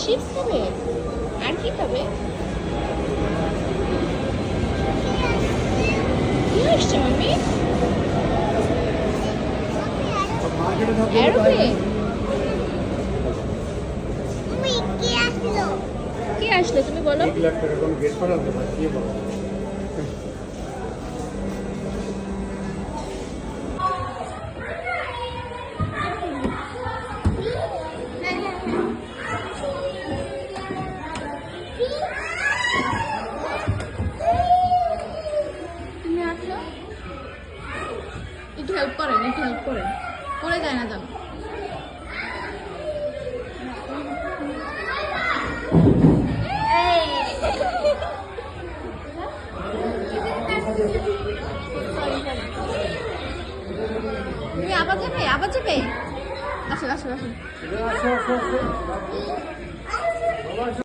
Chips খাবে আর কি খাবে? কি আসছে মাম্মি? এরোপ্লেন? কে আসলো তুমি বলো? তুমি আসলো, একটু হেল্প করেন, একটু হেল্প করেন, পড়ে যায় না জানো। তুমি আবার যাবে, আবার যাবে? আসো আসো আসো।